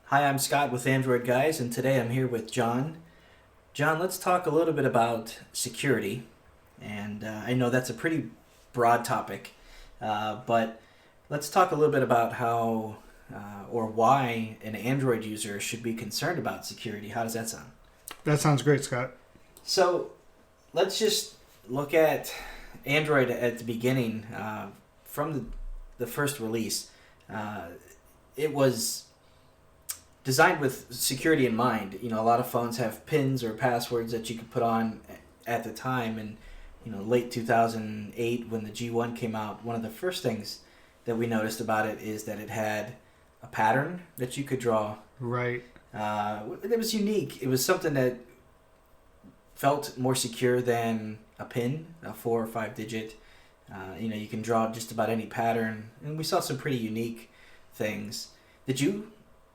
Hi, I'm Scott with Android Guys, and today I'm here with John. John, let's talk a little bit about security. And I know that's a pretty broad topic, but let's talk a little bit about how or why an Android user should be concerned about security. How does that sound? That sounds great, Scott. So let's just look at Android at the beginning. From the first release, it was designed with security in mind. A lot of phones have pins or passwords that you could put on at the time. And, late 2008 when the G1 came out, one of the first things that we noticed about it is that it had a pattern that you could draw. Right. It was unique. It was something that felt more secure than a pin, a 4 or 5 digit. You can draw just about any pattern. And we saw some pretty unique things. Did you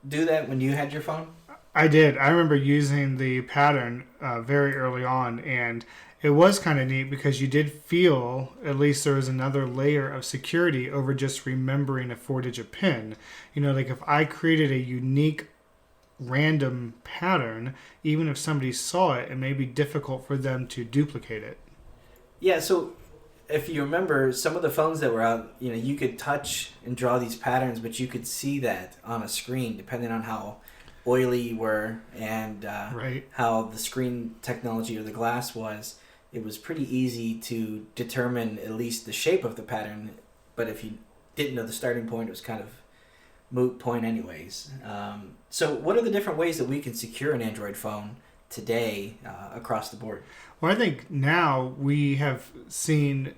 do that when you had your phone? I did. I remember using the pattern very early on, and it was kind of neat because you did feel at least there was another layer of security over just remembering a 4-digit pin. Like if I created a unique random pattern, even if somebody saw it, it may be difficult for them to duplicate it. Yeah, so if you remember, some of the phones that were out, you could touch and draw these patterns, but you could see that on a screen depending on how oily you were and Right. how the screen technology or the glass was. It was pretty easy to determine at least the shape of the pattern, but if you didn't know the starting point, it was kind of moot point anyways. So what are the different ways that we can secure an Android phone today across the board? Well, I think now we have seen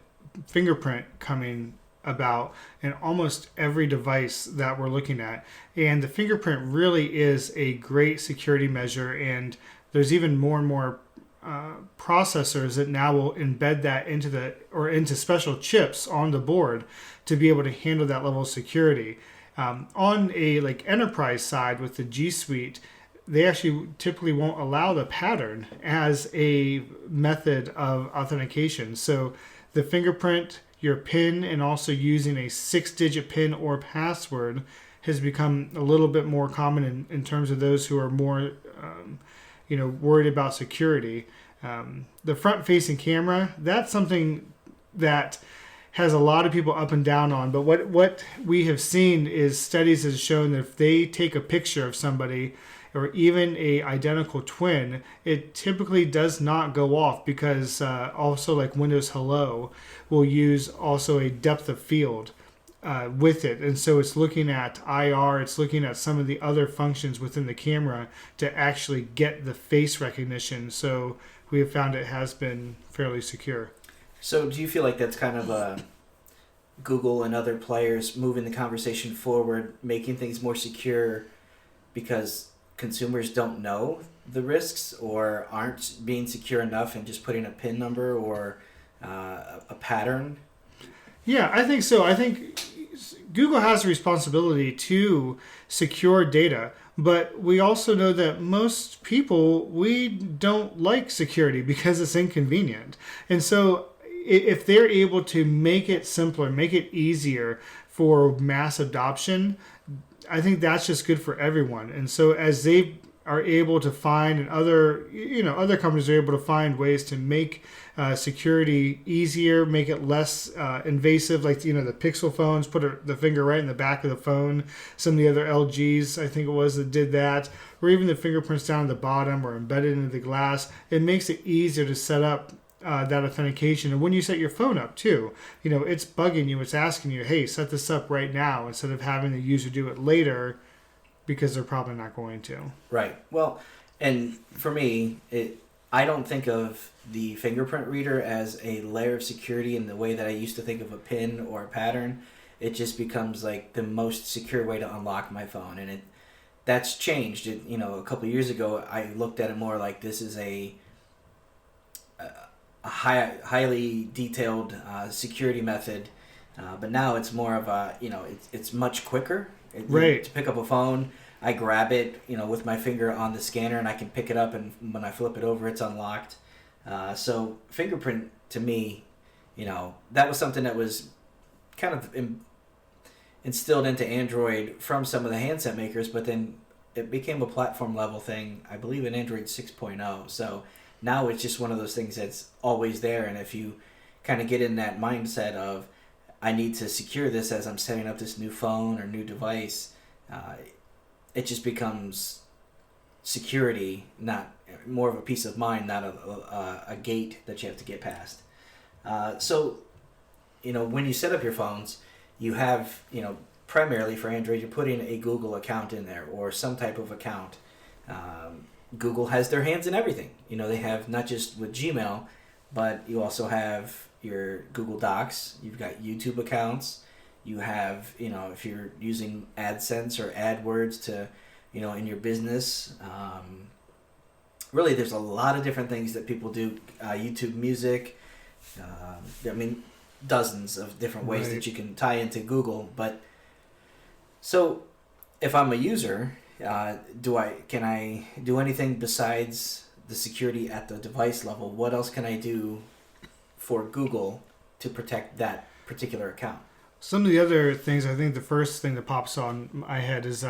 fingerprint coming about in almost every device that we're looking at. And the fingerprint really is a great security measure. And there's even more and more processors that now will embed that into special chips on the board to be able to handle that level of security. On a enterprise side with the G Suite, they actually typically won't allow the pattern as a method of authentication. So the fingerprint, your PIN, and also using a 6-digit PIN or password has become a little bit more common in terms of those who are more worried about security. The front-facing camera, that's something that has a lot of people up and down on. But what we have seen is studies have shown that if they take a picture of somebody or even a identical twin, it typically does not go off because also like Windows Hello will use also a depth of field with it. And so it's looking at IR, it's looking at some of the other functions within the camera to actually get the face recognition. So we have found it has been fairly secure. So do you feel like that's kind of Google and other players moving the conversation forward, making things more secure because consumers don't know the risks or aren't being secure enough and just putting a PIN number or a pattern? Yeah, I think so. I think Google has a responsibility to secure data, but we also know that most people, we don't like security because it's inconvenient. And so if they're able to make it simpler, make it easier for mass adoption, I think that's just good for everyone. And so as they are able to find, and other companies are able to find ways to make security easier, make it less invasive, like the Pixel phones put the finger right in the back of the phone. Some of the other LGs, I think it was, that did that, or even the fingerprints down at the bottom or embedded into the glass. It makes it easier to set up that authentication. And when you set your phone up too, it's bugging you, it's asking you, hey, set this up right now, instead of having the user do it later because they're probably not going to. Right. Well, and for me, I don't think of the fingerprint reader as a layer of security in the way that I used to think of a PIN or a pattern. It just becomes like the most secure way to unlock my phone, and that's changed. A couple of years ago, I looked at it more like this is a highly detailed security method, but now it's more of a it's much quicker. Right. To pick up a phone, I grab it with my finger on the scanner, and I can pick it up, and when I flip it over, it's unlocked. So fingerprint to me, that was something that was kind of instilled into Android from some of the handset makers, but then it became a platform level thing, I believe, in Android 6.0. So now it's just one of those things that's always there. And if you kind of get in that mindset of, I need to secure this as I'm setting up this new phone or new device, it just becomes security, not more of a peace of mind, not a gate that you have to get past. So, when you set up your phones, you have, primarily for Android, you're putting a Google account in there or some type of account. Google has their hands in everything. They have not just with Gmail, but you also have your Google Docs. You've got YouTube accounts. You have, if you're using AdSense or AdWords to, in your business. Really, there's a lot of different things that people do. YouTube Music. Dozens of different ways that you can tie into Google. But so, if I'm a user, can I do anything besides the security at the device level? What else can I do for Google to protect that particular account? Some of the other things, I think the first thing that pops on my head is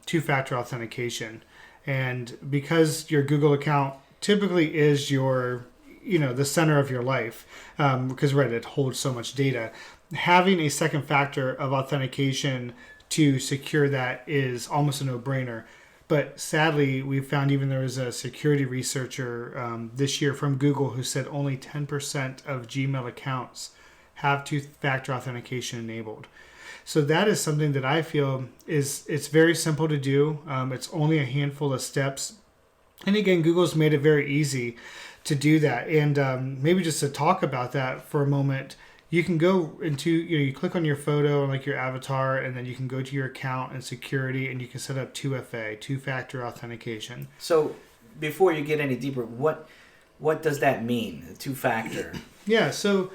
two-factor authentication. And because your Google account typically is your, the center of your life, because it holds so much data, having a second factor of authentication to secure that is almost a no-brainer. But sadly, we found even there was a security researcher this year from Google who said only 10% of Gmail accounts have two-factor authentication enabled. So that is something that I feel it's very simple to do. It's only a handful of steps. And again, Google's made it very easy to do that. And maybe just to talk about that for a moment, you can go into, you click on your photo and like your avatar, and then you can go to your account and security, and you can set up 2FA, two-factor authentication. So before you get any deeper, what does that mean, two-factor? Yeah, so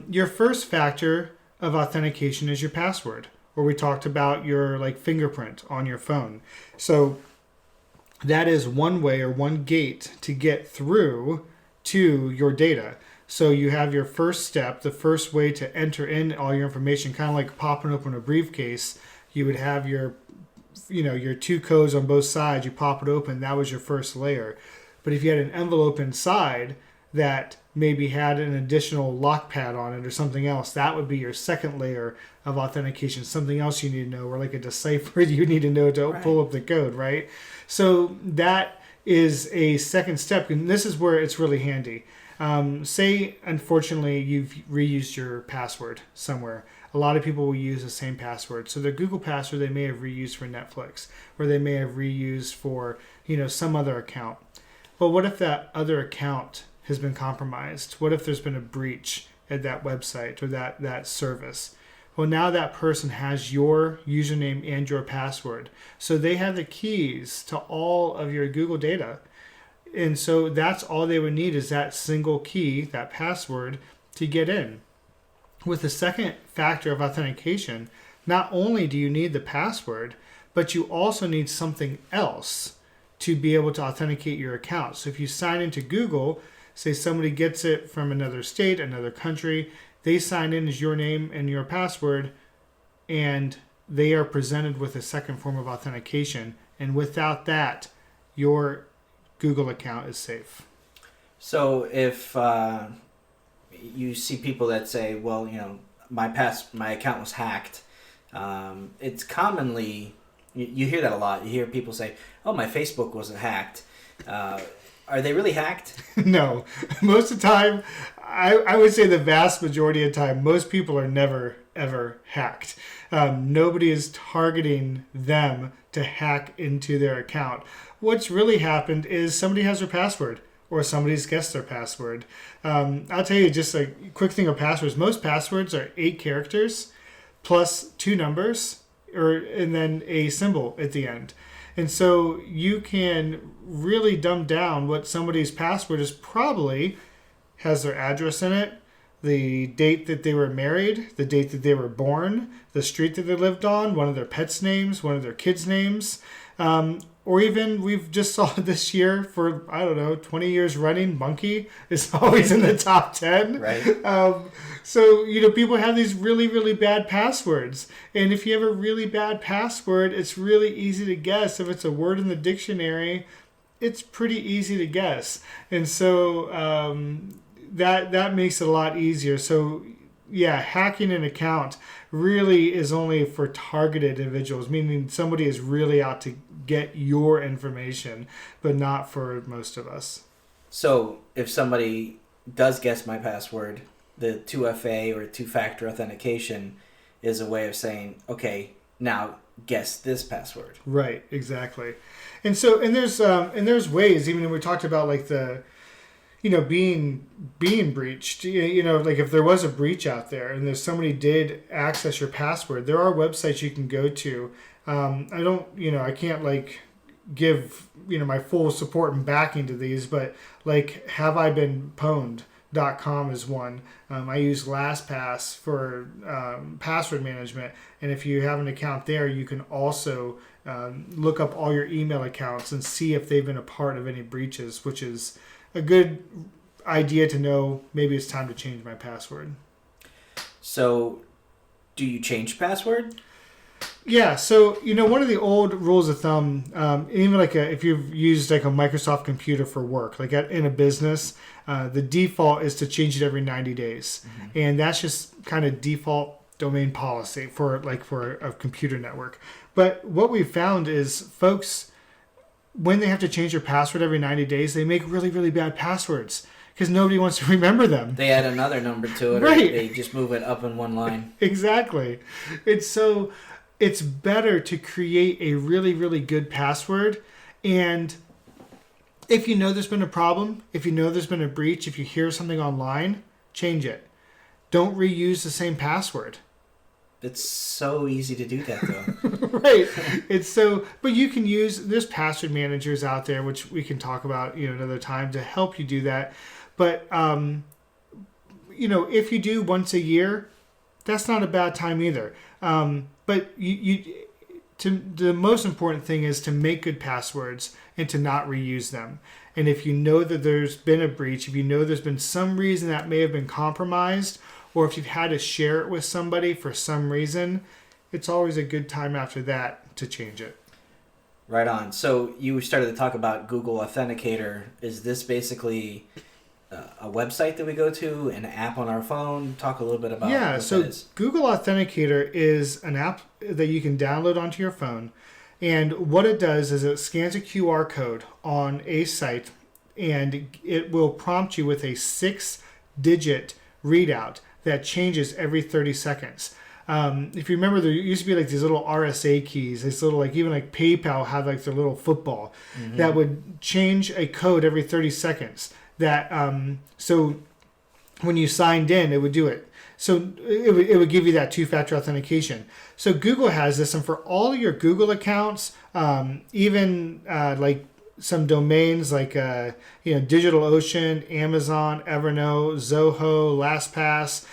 your first factor of authentication is your password, where we talked about your fingerprint on your phone. So that is one way or one gate to get through to your data. So you have your first step, the first way to enter in all your information, kind of like popping open a briefcase. You would have your two codes on both sides. You pop it open. That was your first layer. But if you had an envelope inside that maybe had an additional lock pad on it or something else, that would be your second layer of authentication. Something else you need to know, or like a decipher you need to know to pull up the code, right? So that is a second step, and this is where it's really handy. Say, unfortunately, you've reused your password somewhere. A lot of people will use the same password. So their Google password they may have reused for Netflix, or they may have reused for some other account. But what if that other account has been compromised? What if there's been a breach at that website or that service? Well, now that person has your username and your password. So they have the keys to all of your Google data. And so that's all they would need is that single key, that password, to get in. With the second factor of authentication, not only do you need the password, but you also need something else to be able to authenticate your account. So if you sign into Google, say somebody gets it from another state, another country, they sign in as your name and your password, and they are presented with a second form of authentication. And without that, your Google account is safe. So if you see people that say, well, my account was hacked, it's commonly, you hear that a lot. You hear people say, oh, my Facebook wasn't hacked. Are they really hacked? No. Most of the time, I would say the vast majority of the time, most people are never, ever hacked. Nobody is targeting them to hack into their account. What's really happened is somebody has their password, or somebody's guessed their password. I'll tell you just a quick thing of passwords. Most passwords are 8 characters plus 2 numbers, and then a symbol at the end. And so you can really dumb down what somebody's password is. Probably has their address in it, the date that they were married, the date that they were born, the street that they lived on, one of their pets' names, one of their kids' names, or even we've just saw this year for, I don't know, 20 years running, Monkey is always in the top 10. Right. So, people have these really, really bad passwords. And if you have a really bad password, it's really easy to guess. If it's a word in the dictionary, it's pretty easy to guess. And so that makes it a lot easier. So, yeah, hacking an account really is only for targeted individuals, meaning somebody is really out to get your information, but not for most of us. So if somebody does guess my password, the 2FA or two-factor authentication is a way of saying, okay, now guess this password. Right, exactly. And so, and there's ways, even when we talked about like the, being breached, like if there was a breach out there and there's somebody did access your password, there are websites you can go to. I can't like give, my full support and backing to these, but like haveibeenpwned.com is one. I use LastPass for password management. And if you have an account there, you can also look up all your email accounts and see if they've been a part of any breaches, which is a good idea to know maybe it's time to change my password. So do you change password? Yeah, so one of the old rules of thumb, even like if you've used like a Microsoft computer for work, like in a business, the default is to change it every 90 days, and that's just kind of default domain policy for a computer network. But what we've found is folks, when they have to change their password every 90 days, they make really, really bad passwords because nobody wants to remember them. They add another number to it, right? Or they just move it up in one line. Exactly. It's better to create a really, really good password. And if you know there's been a problem, if you know there's been a breach, if you hear something online, change it. Don't reuse the same password. It's so easy to do that, though. Right. But you can there's password managers out there, which we can talk about, another time to help you do that. But, if you do once a year, that's not a bad time either. But the most important thing is to make good passwords and to not reuse them. And if you know that there's been a breach, if you know there's been some reason that may have been compromised, or if you've had to share it with somebody for some reason, it's always a good time after that to change it. Right on. So you started to talk about Google Authenticator. Is this basically a website that we go to, an app on our phone? Talk a little bit about what that is. Google Authenticator is an app that you can download onto your phone. And what it does is it scans a QR code on a site, and it will prompt you with a 6-digit readout that changes every 30 seconds. If you remember, there used to be like these little RSA keys, this little, like even like PayPal had like their little football that would change a code every 30 seconds. That so when you signed in, it would do it. So it would give you that two-factor authentication. So Google has this, and for all of your Google accounts, even like some domains like DigitalOcean, Amazon, Evernote, Zoho, LastPass,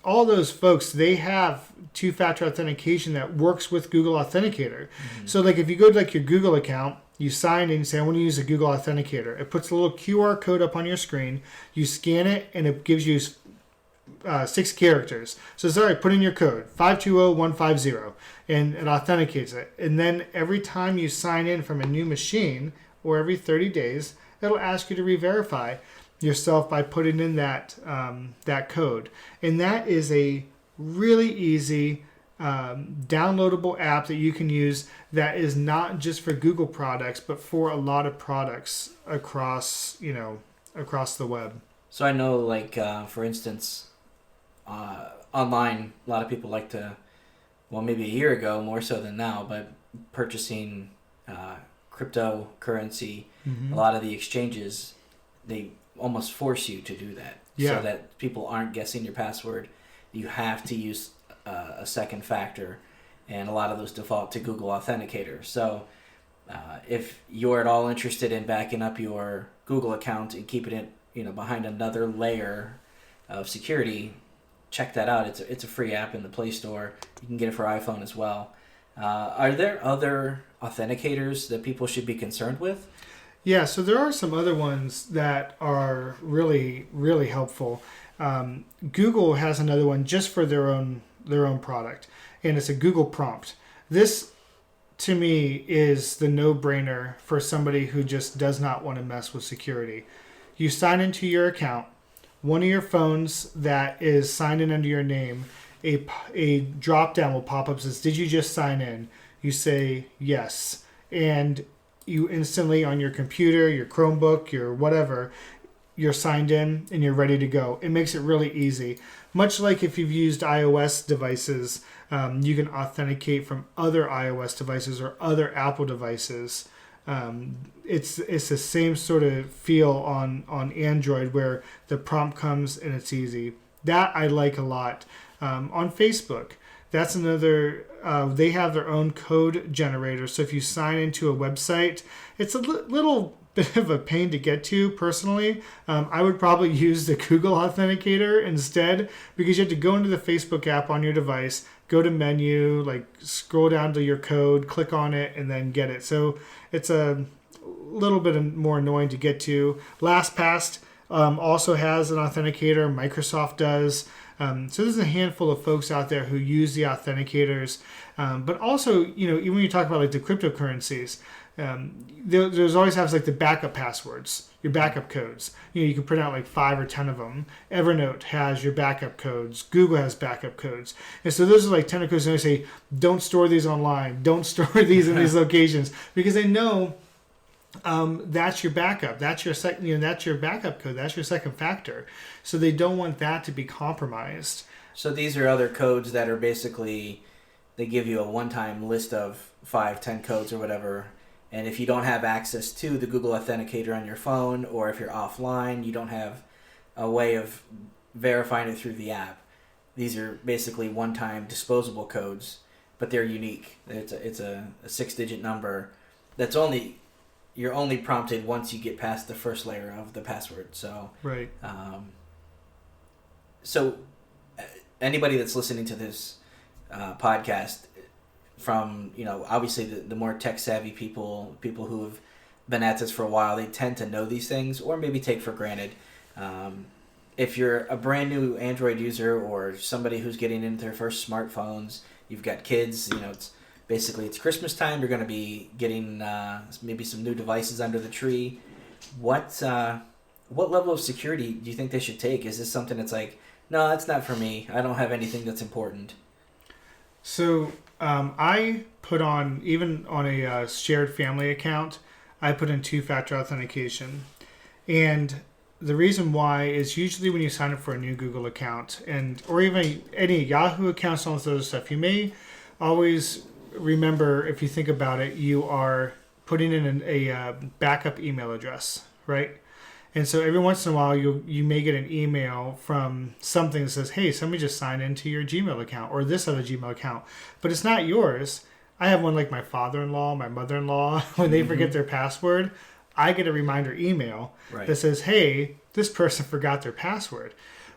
all those folks, they have two-factor authentication that works with Google Authenticator. So like if you go to like your Google account, you sign in and say, I want to use a Google Authenticator. It puts a little QR code up on your screen. You scan it, and it gives you 6 characters. So it's all right, put in your code, 520150, and it authenticates it. And then every time you sign in from a new machine, or every 30 days, it'll ask you to re-verify yourself by putting in that code. And that is a really easy downloadable app that you can use that is not just for Google products, but for a lot of products across the web. So I know, like, for instance, online, a lot of people like to, well, maybe a year ago, more so than now, but purchasing cryptocurrency, a lot of the exchanges, they almost force you to do that. So that people aren't guessing your password. You have to use a second factor, and a lot of those default to Google Authenticator. So if you're at all interested in backing up your Google account and keeping it behind another layer of security, check that out. It's a free app in the Play Store. You can get it for iPhone as well. Are there other authenticators that people should be concerned with? Yeah, so there are some other ones that are really, really helpful. Google has another one just for their own product, and it's a Google prompt. This, to me, is the no-brainer for somebody who just does not want to mess with security. You sign into your account, one of your phones that is signed in under your name, a drop down will pop up, says, "Did you just sign in?" You say yes, and you instantly on your computer, your Chromebook, your whatever, you're signed in and you're ready to go. It makes it really easy. Much like if you've used iOS devices, you can authenticate from other iOS devices or other Apple devices. It's the same sort of feel on Android where the prompt comes and it's easy. That I like a lot. On Facebook, that's another, they have their own code generator. So if you sign into a website, it's a little bit of a pain to get to personally. I would probably use the Google Authenticator instead, because you have to go into the Facebook app on your device, go to menu, like scroll down to your code, click on it, and then get it. So it's a little bit more annoying to get to. LastPass also has an authenticator. Microsoft does. So there's a handful of folks out there who use the authenticators, but also, even when you talk about like the cryptocurrencies, there's always has like the backup passwords, your backup codes. You can print out like 5 or 10 of them. Evernote has your backup codes. Google has backup codes, and so those are like 10 codes. And they say, don't store these online. Don't store these in these locations, because they know that's your backup. That's your second. That's your backup code. That's your second factor. So they don't want that to be compromised. So these are other codes that are basically, they give you a one-time list of 5, 10 codes or whatever. And if you don't have access to the Google Authenticator on your phone, or if you're offline, you don't have a way of verifying it through the app. These are basically one-time disposable codes, but they're unique. It's a 6-digit number that's you're only prompted once you get past the first layer of the password. So right. So anybody that's listening to this podcast, from obviously the more tech savvy people who have been at this for a while, they tend to know these things or maybe take for granted. If you're a brand new Android user or somebody who's getting into their first smartphones, you've got kids, it's Christmas time, you're going to be getting maybe some new devices under the tree. What level of security do you think they should take? Is this something that's like, no, that's not for me, I don't have anything that's important? So I put on, even on a shared family account, I put in 2-factor authentication. And the reason why is usually when you sign up for a new Google account, or even any Yahoo accounts, all this other stuff, you may always remember, if you think about it, you are putting in a backup email address, right? And so every once in a while, you may get an email from something that says, hey, somebody just signed into your Gmail account or this other Gmail account, but it's not yours. I have one like my father-in-law, my mother-in-law, when they forget their password, I get a reminder email that says, hey, this person forgot their password.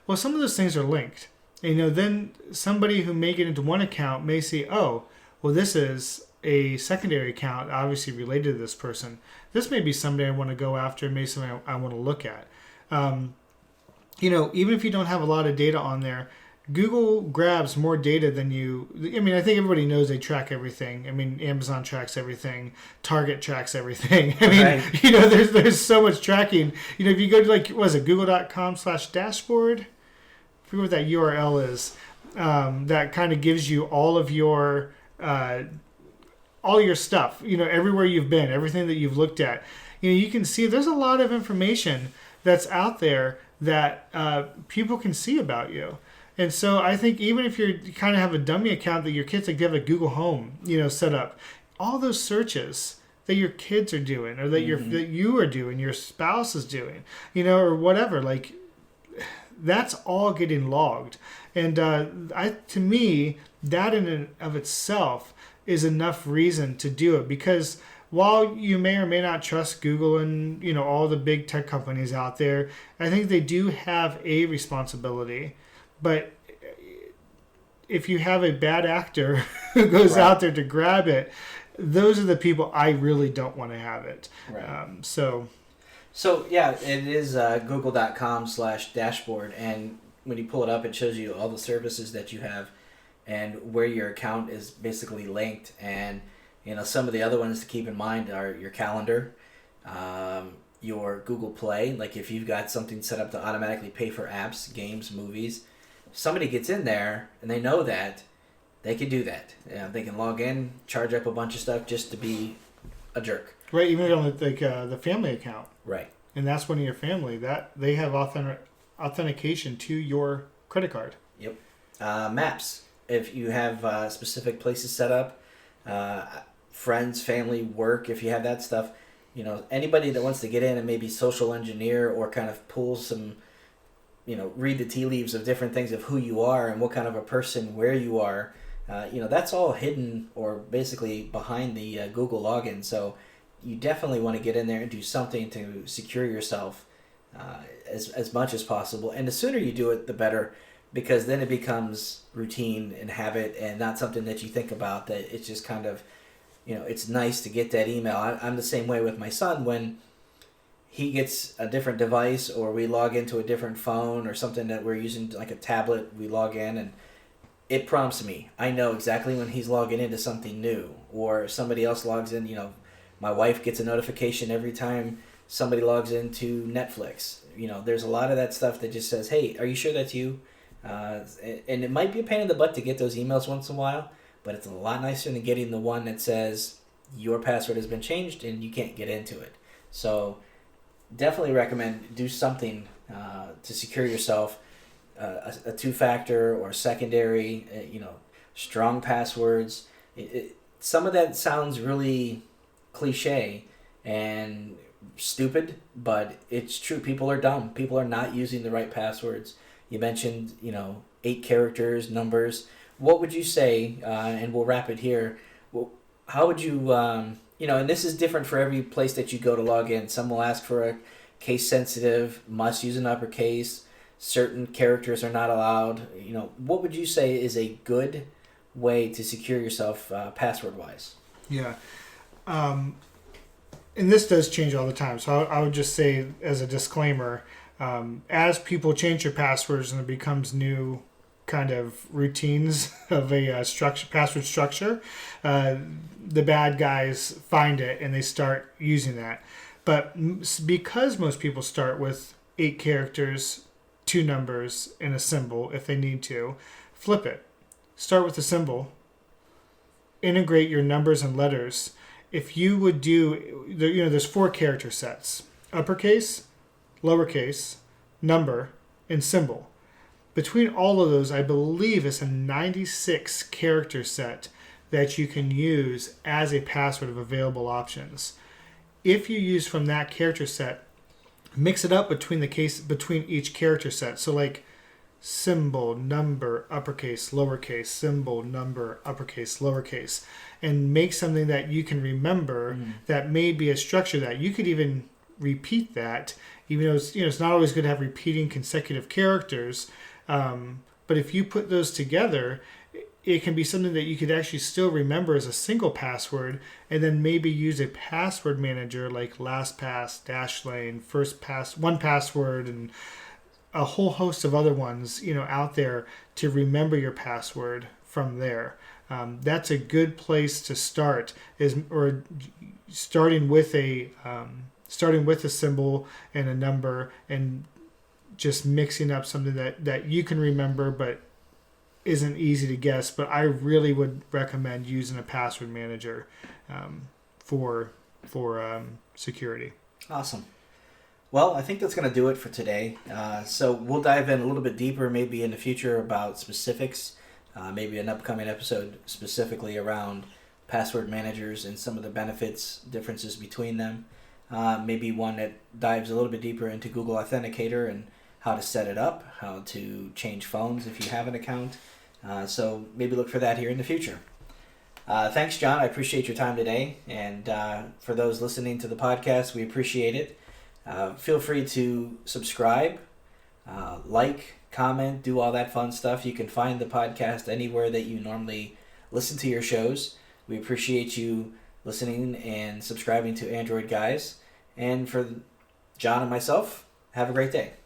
Well, some of those things are linked. And, then somebody who may get into one account may see, oh, well, this is a secondary account obviously related to this person. This may be somebody I want to go after, maybe somebody I want to look at. Even if you don't have a lot of data on there, Google grabs more data than you. I think everybody knows they track everything. Amazon tracks everything. Target tracks everything. Right. There's so much tracking. If you go to google.com/dashboard, I forget what that URL is. That kind of gives you all of your stuff, everywhere you've been, everything that you've looked at. You can see there's a lot of information that's out there that people can see about you. And so I think even if you kind of have a dummy account that your kids, like, they have a Google Home, set up, all those searches that your kids are doing, or that that you are doing, your spouse is doing, or whatever, like, that's all getting logged. And to me, that in and of itself is enough reason to do it, because while you may or may not trust Google and all the big tech companies out there, I think they do have a responsibility. But if you have a bad actor who goes Right. out there to grab it, those are the people I really don't want to have it. Right. So yeah, it is google.com/dashboard, and when you pull it up, it shows you all the services that you have and where your account is basically linked. And some of the other ones to keep in mind are your calendar, your Google Play. Like if you've got something set up to automatically pay for apps, games, movies, if somebody gets in there and they know that, they can do that. They can log in, charge up a bunch of stuff just to be a jerk. right, even on the family account, Right. and that's one of your family that they have authentication to your credit card. Yep. Maps. If you have specific places set up, friends, family, work, if you have that stuff, anybody that wants to get in and maybe social engineer or kind of pull some, read the tea leaves of different things of who you are and what kind of a person, where you are, that's all hidden or basically behind the Google login. So you definitely want to get in there and do something to secure yourself as much as possible. And the sooner you do it, the better, because then it becomes routine and habit and not something that you think about, that it's just kind of, it's nice to get that email. I'm the same way with my son. When he gets a different device or we log into a different phone or something that we're using, like a tablet, we log in and it prompts me. I know exactly when he's logging into something new, or somebody else logs in. My wife gets a notification every time somebody logs into Netflix. There's a lot of that stuff that just says, hey, are you sure that's you? And it might be a pain in the butt to get those emails once in a while, but it's a lot nicer than getting the one that says your password has been changed and you can't get into it. So definitely recommend do something to secure yourself, a two-factor or secondary, strong passwords. Some of that sounds really cliche and stupid, but it's true. People are dumb. People are not using the right passwords. You mentioned, 8 characters, numbers. What would you say, and we'll wrap it here, how would you, and this is different for every place that you go to log in. Some will ask for a case sensitive, must use an uppercase, certain characters are not allowed. What would you say is a good way to secure yourself password-wise? Yeah. And this does change all the time. So I would just say as a disclaimer, as people change their passwords and it becomes new kind of routines of a password structure, the bad guys find it and they start using that. But because most people start with 8 characters, 2 numbers, and a symbol, if they need to, flip it. Start with a symbol. Integrate your numbers and letters. If you would do, there's 4 character sets: uppercase, lowercase, number, and symbol. Between all of those, I believe it's a 96 character set that you can use as a password of available options. If you use from that character set, mix it up between each character set. So like symbol, number, uppercase, lowercase, symbol, number, uppercase, lowercase, and make something that you can remember that may be a structure that you could even repeat that, even though it's not always good to have repeating consecutive characters. But if you put those together, it can be something that you could actually still remember as a single password, and then maybe use a password manager like LastPass, Dashlane, 1Password, and a whole host of other ones, out there to remember your password from there. That's a good place to start, starting with a symbol and a number, and just mixing up something that you can remember but isn't easy to guess. But I really would recommend using a password manager for security. Awesome. Well, I think that's going to do it for today. So we'll dive in a little bit deeper maybe in the future about specifics, maybe an upcoming episode specifically around password managers and some of the benefits, differences between them. Maybe one that dives a little bit deeper into Google Authenticator and how to set it up, how to change phones if you have an account. So maybe look for that here in the future. Thanks, John. I appreciate your time today. And for those listening to the podcast, we appreciate it. Feel free to subscribe, like, comment, do all that fun stuff. You can find the podcast anywhere that you normally listen to your shows. We appreciate you listening and subscribing to Android Guys. And for John and myself, have a great day.